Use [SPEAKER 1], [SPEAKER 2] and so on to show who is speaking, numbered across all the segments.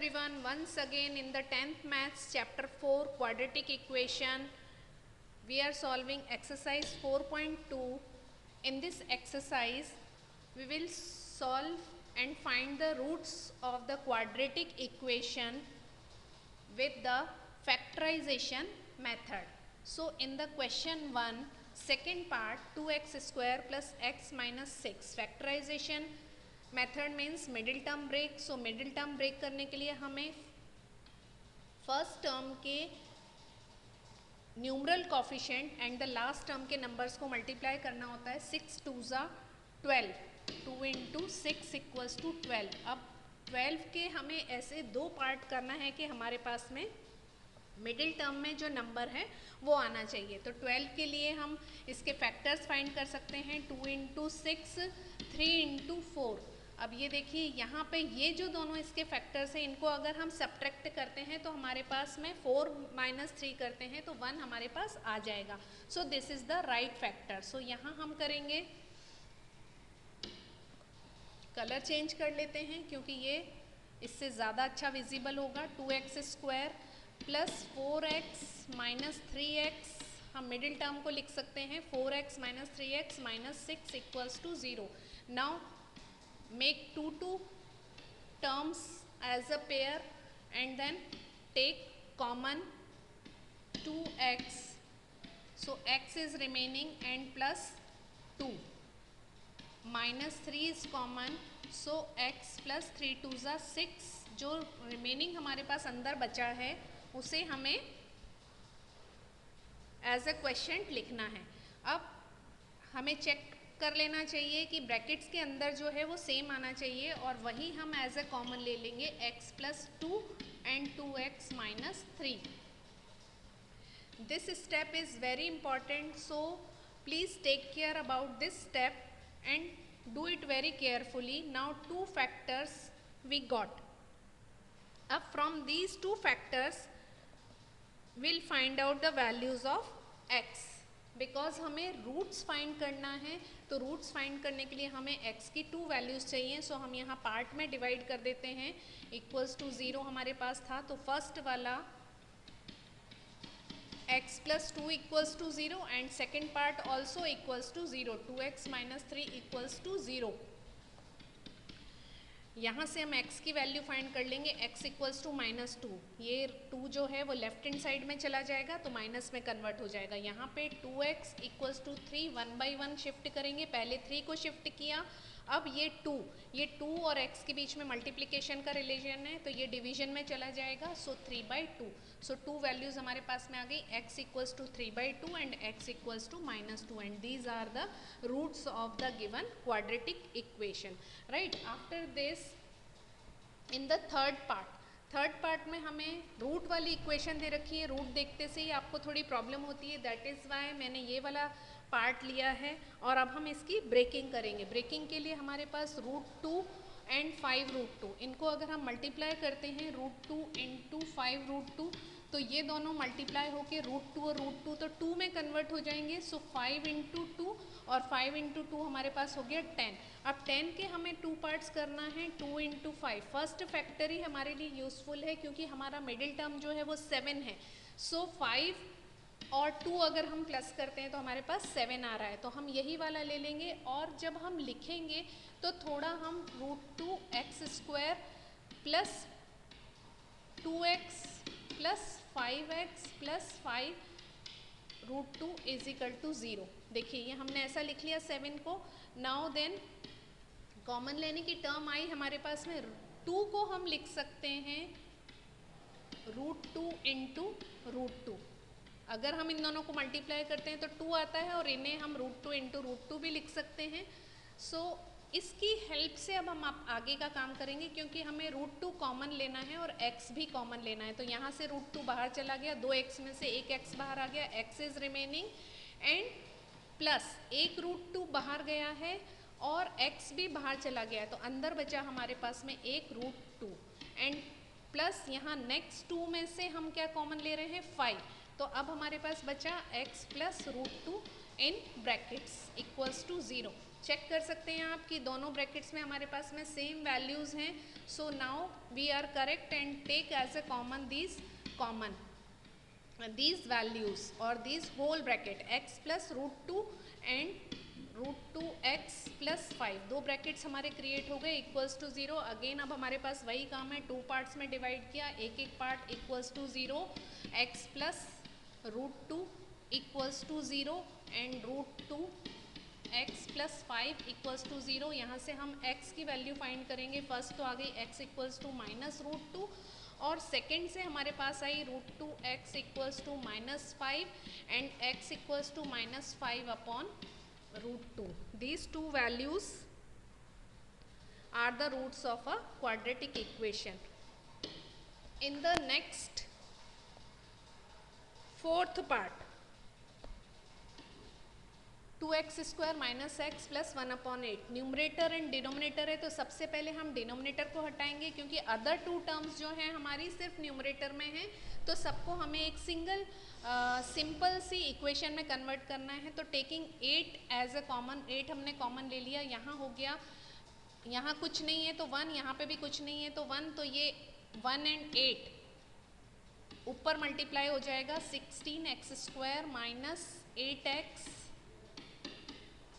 [SPEAKER 1] everyone, once again in the 10th maths chapter 4 quadratic equation. We are solving exercise 4.2. In this exercise we will solve and find the roots of the quadratic equation with the factorization method. So in the question 1, second part, 2x square plus x minus 6 factorization method means middle term break. So middle term break करने के लिए हमें first term के numeral coefficient and the last term के numbers को multiply करना होता है. 6 2 ज़ा 12, 2 इंटू 6 इक्वल्स टू 12. अब 12 के हमें ऐसे दो पार्ट करना है कि हमारे पास में मिडिल टर्म में जो नंबर है वो आना चाहिए. तो 12 के लिए हम इसके फैक्टर्स फाइंड कर सकते हैं. 2 इंटू 6, 3 इंटू 4. अब ये देखिए यहाँ पे ये जो दोनों इसके फैक्टर्स हैं इनको अगर हम सब्ट्रैक्ट करते हैं तो हमारे पास में 4 माइनस 3 करते हैं तो 1 हमारे पास आ जाएगा. So this is the right factor. So यहाँ हम करेंगे, कलर चेंज कर लेते हैं क्योंकि ये इससे ज़्यादा अच्छा विजिबल होगा. 2x square plus 4x minus 3x, हम मिडिल टर्म को लिख सकते हैं 4x minus 3x minus 6 equals to 0. Now make two terms as a pair and then take common 2x. So x is remaining and plus 2 minus 3 is common. So x plus 3 2 ज़ा 6. जो remaining हमारे पास अंदर बचा है उसे हमें as a question लिखना है. अब हमें चेक कर लेना चाहिए कि ब्रैकेट्स के अंदर जो है वो सेम आना चाहिए और वही हम एज अ कॉमन ले लेंगे x plus 2 and 2x minus 3. This step is very important, so please take care about this step and do it very carefully. Now 2 factors we got. अब from these 2 factors will find out the values of x. Because हमें roots find करना है तो roots find करने के लिए हमें x की 2 वैल्यूज़ चाहिए. सो हम यहाँ पार्ट में डिवाइड कर देते हैं. इक्वल्स टू 0 हमारे पास था तो फर्स्ट वाला x plus 2 equals to 0 and second part also equals to 0. 2x minus 3 equals to 0. यहाँ से हम x की वैल्यू फाइंड कर लेंगे. x equals to minus 2. ये 2 जो है वो लेफ्ट हैंड साइड में चला जाएगा तो माइनस में कन्वर्ट हो जाएगा. यहाँ पे 2x equals to 3 1 by 1 shift करेंगे. पहले 3 को शिफ्ट किया, अब ये 2 और x के बीच में मल्टीप्लिकेशन का रिलेशन है तो ये डिवीजन में चला जाएगा. सो 3 बाई 2. सो 2 वैल्यूज हमारे पास में आ गई. x equals to 3 by 2 and x equals to minus 2 and these are the roots of the given quadratic equation. Right. After this in the third part में हमें रूट वाली इक्वेशन दे रखी है. Root देखते से ही आपको थोड़ी प्रॉब्लम होती है. दैट इज़ वाई मैंने ये वाला पार्ट लिया है और अब हम इसकी ब्रेकिंग करेंगे. ब्रेकिंग के लिए हमारे पास √2 एंड 5√2, इनको अगर हम मल्टीप्लाई करते हैं √2 इंटू 5√2 तो ये दोनों मल्टीप्लाई होके √2 और √2 तो 2 में कन्वर्ट हो जाएंगे. सो 5 इंटू 2 और 5 इंटू 2 हमारे पास हो गया 10. अब 10 के हमें 2 पार्ट्स करना है. 2 इंटू 5. फर्स्ट फैक्टर ही हमारे लिए यूज़फुल है क्योंकि हमारा मिडिल टर्म जो है वो 7 है. सो 5 और 2 अगर हम प्लस करते हैं तो हमारे पास 7 आ रहा है तो हम यही वाला ले लेंगे. और जब हम लिखेंगे तो थोड़ा हम √2x square plus 2x plus 5x plus 5 √2 is equal to 0. देखिए ये हमने ऐसा लिख लिया 7 को. नाउ देन कॉमन लेने की टर्म आई हमारे पास में. 2 को हम लिख सकते हैं √2 इंटू √2. अगर हम इन दोनों को मल्टीप्लाई करते हैं तो 2 आता है और इन्हें हम √2 इंटू √2 भी लिख सकते हैं. सो इसकी हेल्प से अब हम आगे का काम करेंगे क्योंकि हमें √2 कॉमन लेना है और x भी कॉमन लेना है. तो यहाँ से √2 बाहर चला गया, 2x में से एक x बाहर आ गया. x is remaining and plus एक √2 बाहर गया है और x भी बाहर चला गया है तो अंदर बचा हमारे पास में एक √2 एंड प्लस यहाँ नेक्स्ट 2 में से हम क्या कॉमन ले रहे हैं 5. तो अब हमारे पास बचा x plus √2 in brackets equals to 0. Check कर सकते हैं आप कि दोनों ब्रैकेट्स में हमारे पास में सेम वैल्यूज़ हैं. So now we are correct and take as a common these values or these whole bracket x plus root 2 and root 2x plus 5 दो ब्रैकेट्स हमारे क्रिएट हो गए इक्वल्स टू 0. अगेन अब हमारे पास वही काम है, टू पार्ट्स में डिवाइड किया, एक एक part equals to 0, x plus root 2 equals to 0 and root 2 x plus 5 equals to 0. यहाँ से हम x की वैल्यू फाइंड करेंगे. फर्स्ट तो आ गई x equals to minus root 2 और सेकेंड से हमारे पास आई root 2 x equals to minus 5 and x equals to minus 5 upon root 2. These two values are the roots of a quadratic equation. In the next fourth part, 2x square minus x plus 1 upon 8 numerator and denominator है, तो सबसे पहले हम denominator को हटाएंगे क्योंकि other to terms जो हैं हमारी सिर्फ न्यूमरेटर में हैं, तो सबको हमें एक सिंगल सिंपल सी इक्वेशन में कन्वर्ट करना है. तो टेकिंग 8 एज अ कॉमन, 8 हमने कॉमन ले लिया, यहाँ हो गया, यहाँ कुछ नहीं है तो 1, यहाँ पे भी कुछ नहीं है तो 1, तो ये 1 एंड 8 ऊपर मल्टीप्लाई हो जाएगा. 16x square minus 8x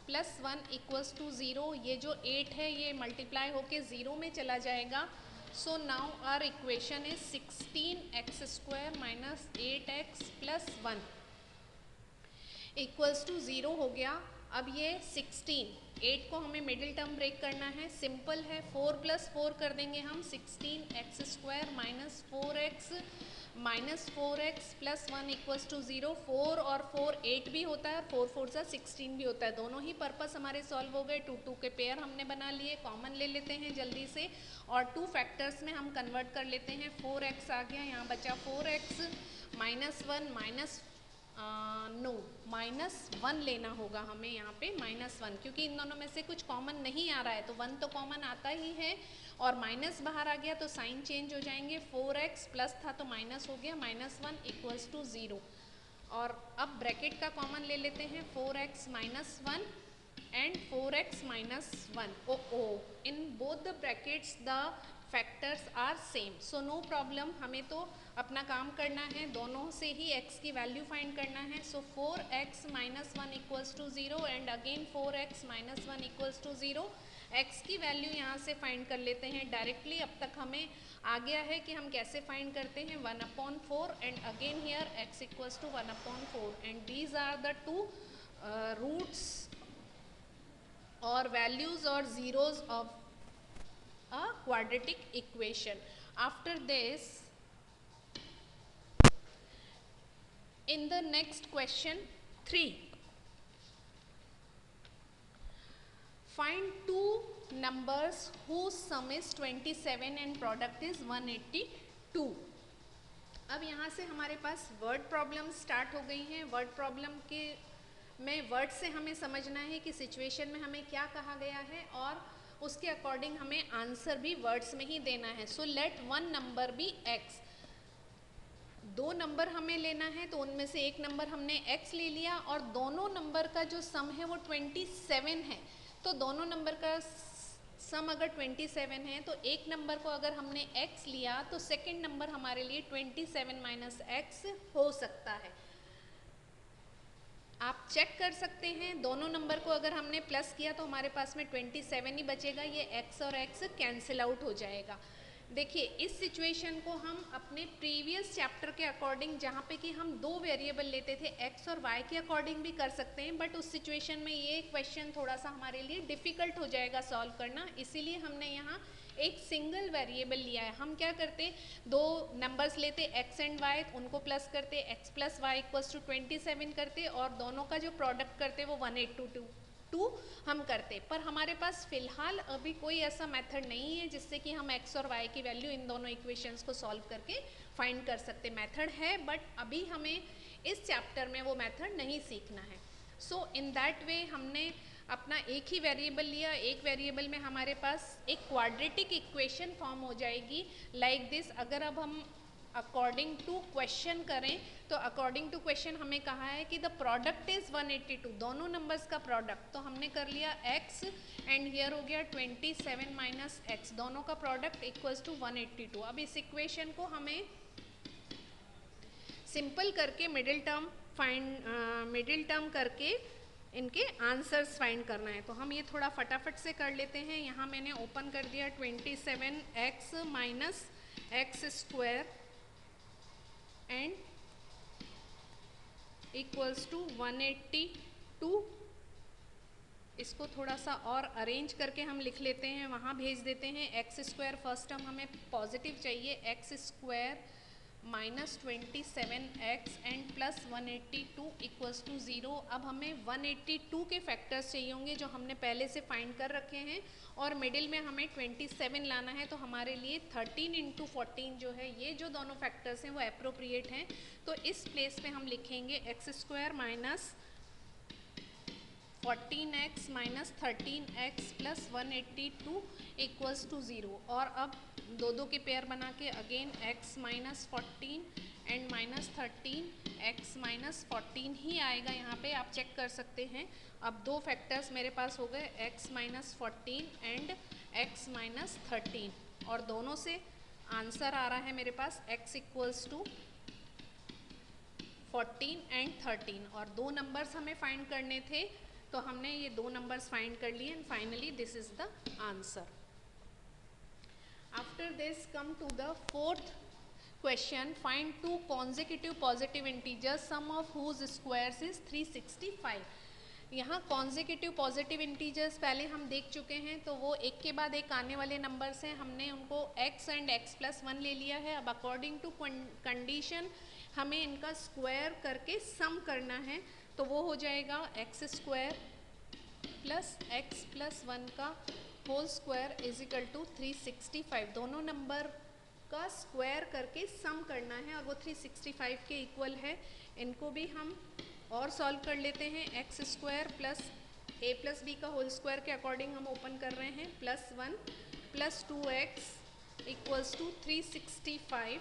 [SPEAKER 1] plus 1 equals to 0. ये जो 8 है ये मल्टीप्लाई होके 0 में चला जाएगा. So now our equation is 16x square minus 8x plus 1 equals to 0 हो गया. अब ये 8 को हमें मिडिल टर्म ब्रेक करना है, सिंपल है, 4 प्लस 4 कर देंगे हम. 16x square minus 4x minus 4x plus 1 equals to 0. 4 और 4 8 भी होता है और 4 4 सा 16 भी होता है. दोनों ही पर्पस हमारे सॉल्व हो गए. 2 2 के पेयर हमने बना लिए, कॉमन ले लेते हैं जल्दी से और 2 फैक्टर्स में हम कन्वर्ट कर लेते हैं. 4x आ गया, यहाँ बचा 4x माइनस 1 माइनस 1 लेना होगा हमें यहाँ पे -1, क्योंकि इन दोनों में से कुछ कॉमन नहीं आ रहा है तो 1 तो कॉमन आता ही है और माइनस बाहर आ गया तो साइन चेंज हो जाएंगे. 4x प्लस था तो माइनस हो गया, -1 इक्वल्स टू 0. और अब ब्रैकेट का कॉमन ले लेते हैं. 4x minus 1 and 4x minus 1. In both the brackets the factors are same, so no problem. हमें तो अपना काम करना है, दोनों से ही x की वैल्यू फाइंड करना है. So 4x minus 1 equals to 0 and again 4x minus 1 equals to 0. x की वैल्यू यहाँ से फाइंड कर लेते हैं डायरेक्टली. अब तक हमें आ गया है कि हम कैसे फाइंड करते हैं. 1/4 and again here x equals to 1/4 and these are the two roots और वैल्यूज और zeros of a quadratic equation. After this, in the next question 3, find two numbers whose sum is 27 and product is 182. अब यहाँ से हमारे पास word problem start हो गई हैं. Word problem के में वर्ड से हमें समझना है कि सिचुएशन में हमें क्या कहा गया है और उसके अकॉर्डिंग हमें आंसर भी वर्ड्स में ही देना है. So let one number be x. 2 number हमें लेना है तो उनमें से एक नंबर हमने x ले लिया और दोनों नंबर का जो सम है वो 27 है. तो दोनों नंबर का सम अगर 27 है तो एक नंबर को अगर हमने x लिया तो सेकंड नंबर हमारे लिए 27 माइनस x हो सकता है. आप चेक कर सकते हैं, दोनों नंबर को अगर हमने प्लस किया तो हमारे पास में 27 ही बचेगा. ये x और x कैंसिल आउट हो जाएगा. देखिए इस सिचुएशन को हम अपने प्रीवियस चैप्टर के अकॉर्डिंग, जहाँ पे कि हम 2 वेरिएबल लेते थे x और y के अकॉर्डिंग भी कर सकते हैं, बट उस सिचुएशन में ये क्वेश्चन थोड़ा सा हमारे लिए डिफ़िकल्ट हो जाएगा सॉल्व करना. इसीलिए हमने यहाँ एक सिंगल वेरिएबल लिया है. हम क्या करते, 2 नंबर्स लेते x एंड y, उनको प्लस करते, x plus y equals to 27 करते और दोनों का जो प्रोडक्ट करते वो 1822 हम करते. पर हमारे पास फिलहाल अभी कोई ऐसा मेथड नहीं है जिससे कि हम x और y की वैल्यू इन दोनों इक्वेशंस को सॉल्व करके फाइंड कर सकते. मेथड है बट अभी हमें इस चैप्टर में वो मेथड नहीं सीखना है. सो इन दैट वे हमने अपना एक ही वेरिएबल लिया. एक वेरिएबल में हमारे पास एक क्वाड्रेटिक इक्वेशन फॉर्म हो जाएगी लाइक दिस. अगर अब हम अकॉर्डिंग टू क्वेश्चन करें तो अकॉर्डिंग टू क्वेश्चन हमें कहा है कि द प्रोडक्ट इज 182, दोनों नंबर्स का प्रोडक्ट, तो हमने कर लिया x एंड हियर हो गया 27 माइनस x, दोनों का प्रोडक्ट इक्वल्स टू 182। अब इस इक्वेशन को हमें सिंपल करके मिडिल टर्म करके इनके आंसर्स फाइंड करना है। तो हम ये थोड़ा फटाफट से कर लेते हैं। यहाँ मैंने ओपन कर दिया 27x minus x square and equals to 182। इसको थोड़ा सा और अरेंज करके हम लिख लेते हैं, वहाँ भेज देते हैं। एक्स स्क्वायर फर्स्ट टर्म हमें पॉजिटिव चाहिए, x square minus 27x and plus 182 equals to 0। अब हमें 182 के फैक्टर्स चाहिए होंगे जो हमने पहले से फाइंड कर रखे हैं, और मिडिल में हमें 27 लाना है। तो हमारे लिए 13 इंटू 14 जो है, ये जो दोनों फैक्टर्स हैं वो अप्रोप्रिएट हैं। तो इस प्लेस पे हम लिखेंगे x square minus 14x minus 13x plus 182 equals to 0। और अब दो दो के पेयर बना के again x minus 14 and minus 13 x minus 14 ही आएगा, यहाँ पे आप चेक कर सकते हैं। अब दो फैक्टर्स मेरे पास हो गए x minus 14 and x minus 13, और दोनों से आंसर आ रहा है मेरे पास x इक्वल्स टू 14 एंड 13, और दो नंबर्स हमें फाइंड करने थे तो हमने ये दो नंबर्स फाइंड कर लिए and finally this is the answer. After this come to the fourth question, find two consecutive positive integers sum of whose squares is 365। यहाँ कॉन्जिक्यूटिव पॉजिटिव इंटीजर्स पहले हम देख चुके हैं, तो वो एक के बाद एक आने वाले नंबर्स हैं, हमने उनको x एंड x प्लस 1 ले लिया है। अब अकॉर्डिंग टू कंडीशन हमें इनका स्क्वायर करके सम करना है, तो वो हो जाएगा x square plus x plus 1 का whole square is equal to 365। दोनों नंबर का स्क्वायर करके सम करना है और वो 365 के इक्वल है। इनको भी हम और सॉल्व कर लेते हैं। एक्स स्क्वायर प्लस ए प्लस बी का होल स्क्वायर के अकॉर्डिंग हम ओपन कर रहे हैं, plus 1 plus 2x equals to 365।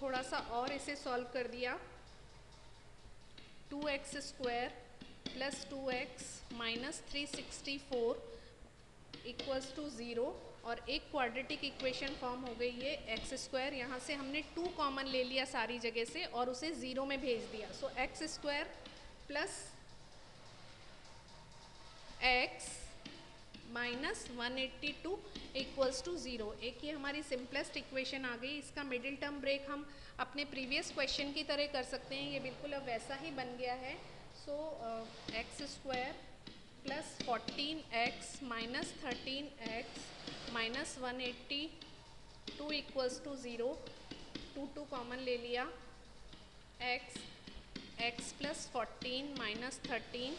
[SPEAKER 1] थोड़ा सा और इसे सॉल्व कर दिया, 2x square plus 2x minus 364 equals to 0, और एक क्वाड्रेटिक इक्वेशन फॉर्म हो गई है। एक्स स्क्वायर, यहाँ से हमने 2 कॉमन ले लिया सारी जगह से और उसे 0 में भेज दिया। So x square plus x minus 182 equals to 0। एक ये हमारी सिंपलेस्ट इक्वेशन आ गई। इसका मिडिल टर्म ब्रेक हम अपने प्रीवियस क्वेश्चन की तरह कर सकते हैं, ये बिल्कुल अब वैसा ही बन गया है। So x square plus 14x minus 13x minus 182 equals to 0। 2 common ले लिया, x plus 14 minus 13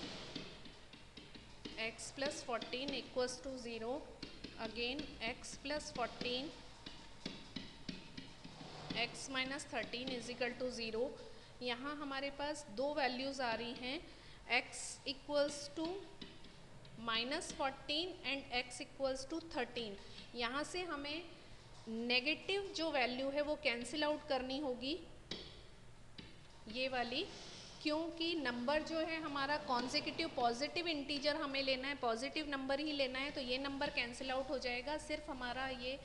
[SPEAKER 1] x plus 14 equals to 0। Again x plus 14 x minus 13 is equal to 0। यहाँ हमारे पास दो वैल्यूज़ आ रही हैं, x equals to minus 14 and x equals to 13। यहाँ से हमें नेगेटिव जो वैल्यू है वो कैंसिल आउट करनी होगी, ये वाली, क्योंकि नंबर जो है हमारा कॉन्जिक्यूटिव पॉजिटिव इंटीजर हमें लेना है, पॉजिटिव नंबर ही लेना है, तो ये नंबर कैंसिल आउट हो जाएगा। सिर्फ हमारा ये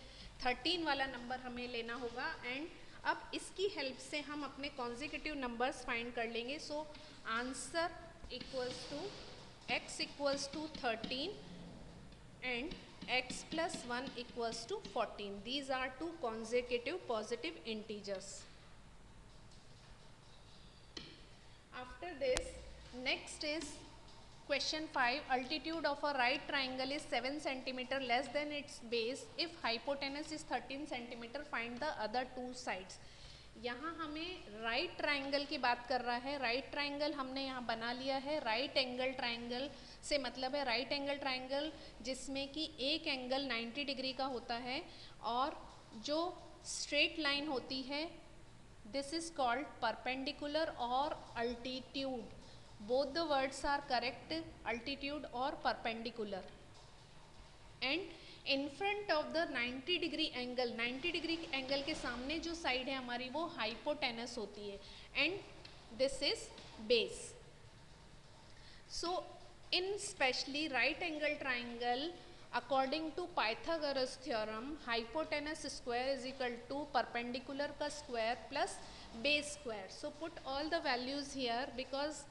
[SPEAKER 1] 13 वाला नंबर हमें लेना होगा। एंड अब इसकी हेल्प से हम अपने कॉन्जिक्यूटिव नंबर्स फाइंड कर लेंगे। So answer equals to x equals to 13 and x plus 1 equals to 14। These are two consecutive positive integers. After this, next is question 5. Altitude of a right triangle is 7 centimeter less than its base. If hypotenuse is 13 centimeter, find the other two sides. यहाँ हमें right triangle की बात कर रहा है। Right triangle हमने यहाँ बना लिया है। राइट एंगल ट्राइंगल से मतलब है राइट एंगल ट्राइंगल जिसमें कि एक एंगल 90 डिग्री का होता है और जो स्ट्रेट लाइन होती है, this is called perpendicular or altitude. Both the words are correct, altitude or perpendicular. And in front of the 90 degree angle, 90 degree angle के सामने जो साइड है हमारी वो हाइपोटेनस होती है, and this is base. So in specially right angle triangle, according to Pythagoras theorem, hypotenuse square is equal to perpendicular का square plus base square. So put all the values here because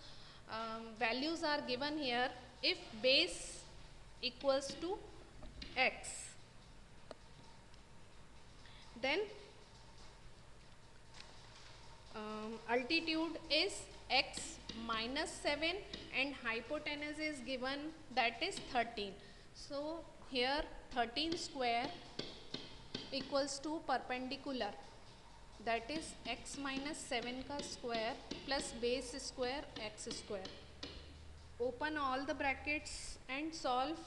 [SPEAKER 1] values are given here. If base equals to x, then altitude is x minus 7 and hypotenuse is given, that is 13. So here 13 square equals to perpendicular, that is x minus 7 का square plus base square x square. Open all the brackets and solve.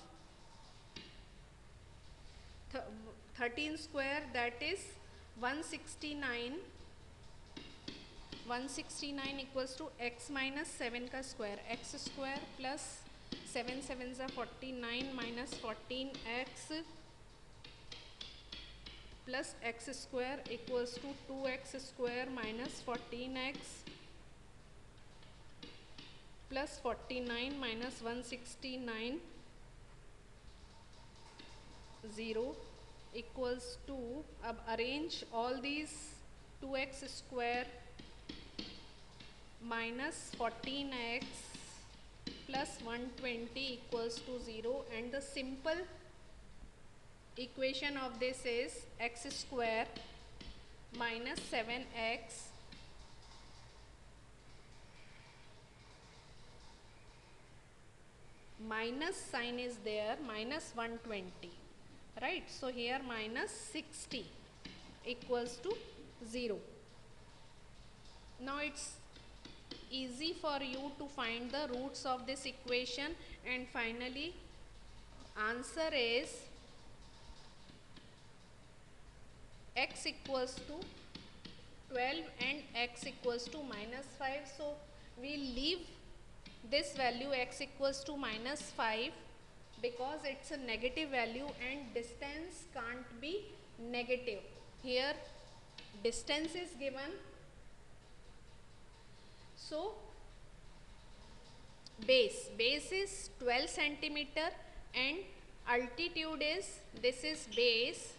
[SPEAKER 1] 13 square, that is 169. 169 equals to x minus 7 का square, x square plus 7 7 ज़ा 49 minus 14x plus x square equals to 2x square minus 14x plus 49 minus 169 0 equals to, अब arrange all these, 2x square minus 14x plus 120 equals to 0, and the simple equation of this is x square minus 7x minus sign is there, minus 120, right? So here minus 60 equals to 0. Now it's easy for you to find the roots of this equation, and finally answer is x equals to 12 and x equals to minus 5. So we leave this value x equals to minus 5 because it's a negative value and distance can't be negative. Here distance is given, so base is 12 centimeter and altitude is, this is base,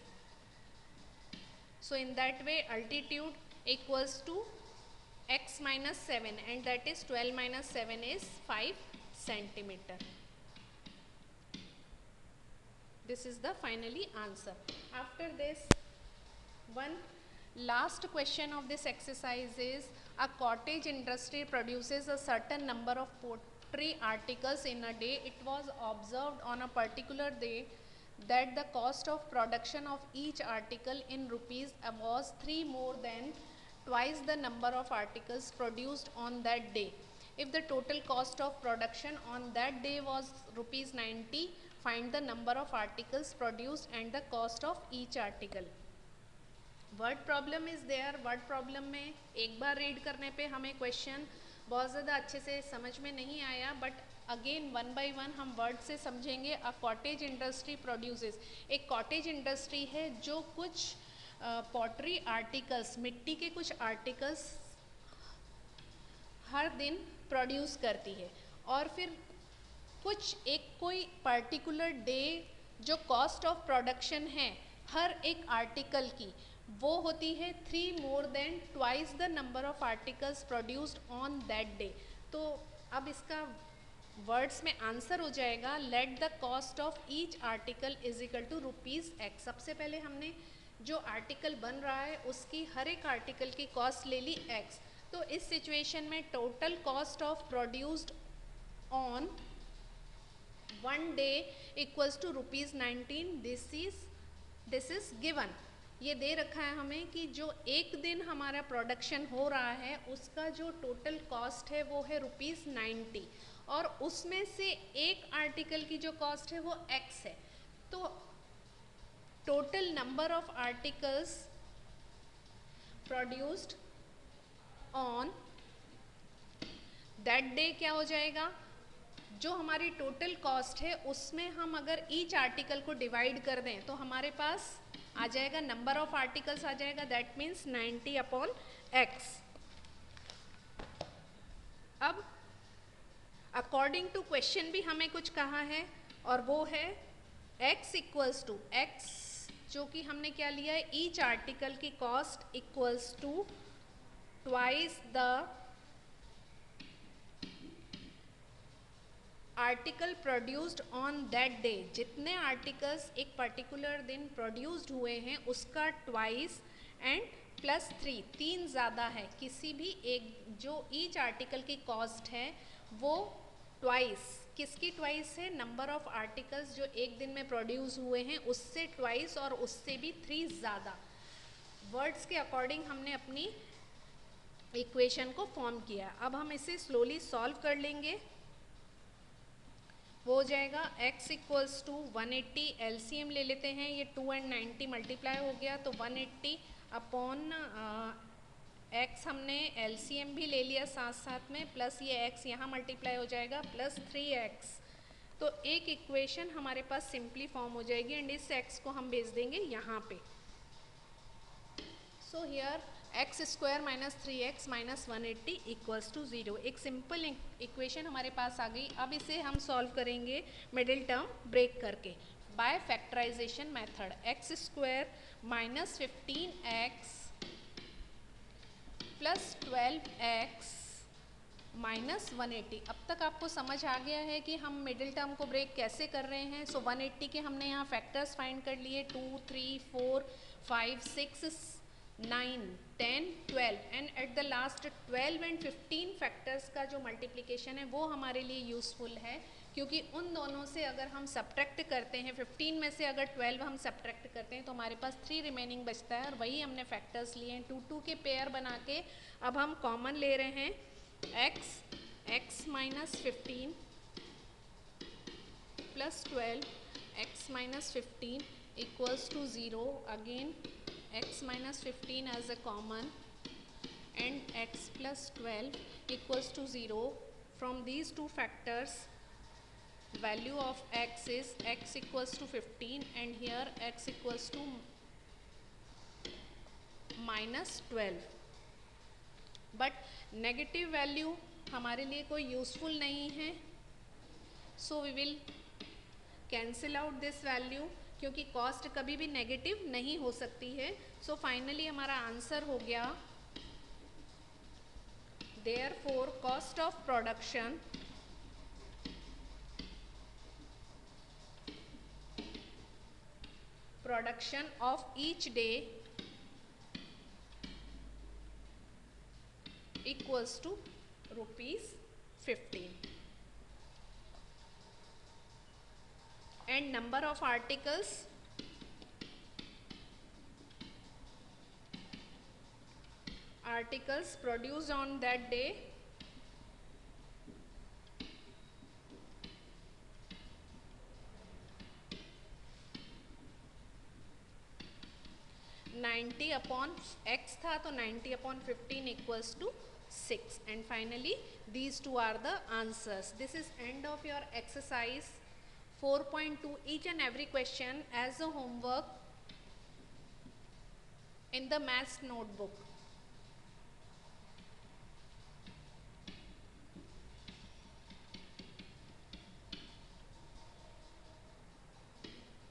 [SPEAKER 1] so in that way altitude equals to x minus 7, and that is 12 minus 7 is 5 centimeter. This is the finally answer. After this, one last question of this exercise is, a cottage industry produces a certain number of pottery articles in a day. It was observed on a particular day that the cost of production of each article in rupees was 3 more than twice the number of articles produced on that day. If the total cost of production on that day was rupees 90, find the number of articles produced and the cost of each article. Word problem is there. Word problem में एक बार read करने पे हमें question बहुत ज़्यादा अच्छे से समझ में नहीं आया, but again one by one हम वर्ड से समझेंगे. अ कॉटेज इंडस्ट्री प्रोड्यूसेस, एक कॉटेज इंडस्ट्री है जो कुछ पॉटरी आर्टिकल्स, मिट्टी के कुछ आर्टिकल्स हर दिन प्रोड्यूस करती है, और फिर कुछ एक कोई पर्टिकुलर डे जो कॉस्ट ऑफ प्रोडक्शन है हर एक आर्टिकल की, वो होती है 3 more than twice the number of articles produced on that day. तो अब इसका वर्ड्स में आंसर हो जाएगा, let the cost of each article is equal to rupees x. सबसे पहले हमने जो आर्टिकल बन रहा है उसकी हर एक आर्टिकल की कॉस्ट ले ली एक्स. तो इस सिचुएशन में total cost of produced on one day equals to rupees 19. This is given. ये दे रखा है हमें कि जो एक दिन हमारा प्रोडक्शन हो रहा है उसका जो टोटल कॉस्ट है वो है रुपीज़ 90, और उसमें से एक आर्टिकल की जो कॉस्ट है वो एक्स है. तो total number of articles produced on that day क्या हो जाएगा, जो हमारी टोटल कॉस्ट है उसमें हम अगर ईच आर्टिकल को डिवाइड कर दें तो हमारे पास आ जाएगा नंबर ऑफ आर्टिकल्स आ जाएगा, दैट मीन्स 90/x। अब अकॉर्डिंग टू क्वेश्चन भी हमें कुछ कहा है और वो है x इक्वल्स टू x, जो कि हमने क्या लिया है, ईच आर्टिकल की cost equals to twice the article produced on that day. जितने आर्टिकल्स एक पर्टिकुलर दिन प्रोड्यूस्ड हुए हैं उसका ट्वाइस एंड +3, 3 ज़्यादा है किसी भी एक, जो ईच आर्टिकल की कॉस्ट है वो ट्वाइस, किसकी ट्वाइस है, नंबर ऑफ आर्टिकल्स जो एक दिन में प्रोड्यूस हुए हैं उससे ट्वाइस और उससे भी 3 ज़्यादा। वर्ड्स के अकॉर्डिंग हमने अपनी इक्वेशन को फॉर्म किया। अब हम इसे स्लोली सॉल्व कर लेंगे। वो हो जाएगा x इक्वल्स टू 180, एलसीएम ले लेते हैं, ये 2 and 90 मल्टीप्लाई हो गया तो 180 अपॉन x, हमने एलसीएम भी ले लिया साथ साथ में, प्लस ये x यहाँ मल्टीप्लाई हो जाएगा प्लस 3x। तो एक इक्वेशन हमारे पास सिंपली फॉर्म हो जाएगी एंड इस x को हम भेज देंगे यहाँ पे। So here x square minus 3x minus 180 equals to 0। एक सिंपल इक्वेशन हमारे पास आ गई। अब इसे हम सॉल्व करेंगे मिडिल टर्म ब्रेक करके by factorization method. x square minus 15x plus 12x minus 180। अब तक आपको समझ आ गया है कि हम मिडिल टर्म को ब्रेक कैसे कर रहे हैं। सो 180 के हमने यहाँ फैक्टर्स फाइंड कर लिए, 2, 3, 4, 5, 6, 9, 10, 12 and at the last 12 and 15 factors का जो मल्टीप्लिकेशन है वो हमारे लिए यूज़फुल है, क्योंकि उन दोनों से अगर हम सब्ट्रैक्ट करते हैं, 15 में से अगर 12 हम सब्ट्रैक्ट करते हैं तो हमारे पास 3 रिमेनिंग बचता है और वही हमने फैक्टर्स लिए हैं 2, 2 के पेयर बना के। अब हम कॉमन ले रहे हैं x minus 15 plus 12 x minus 15 equals to 0। Again x minus 15 as a common and x plus 12 equals to 0. From these two factors, value of x is x equals to 15 and here x equals to minus 12. But negative value हमारे लिए कोई useful नहीं है, so we will cancel out this value, क्योंकि cost कभी भी negative नहीं हो सकती है। सो फाइनली हमारा आंसर हो गया, therefore cost of production of each day equals to ₹15 and number of articles produced on that day (90/x) था तो 90/15 equals to 6 and finally these two are the answers. This is end of your exercise 4.2. each and every question as a homework in the maths notebook.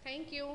[SPEAKER 1] Thank you.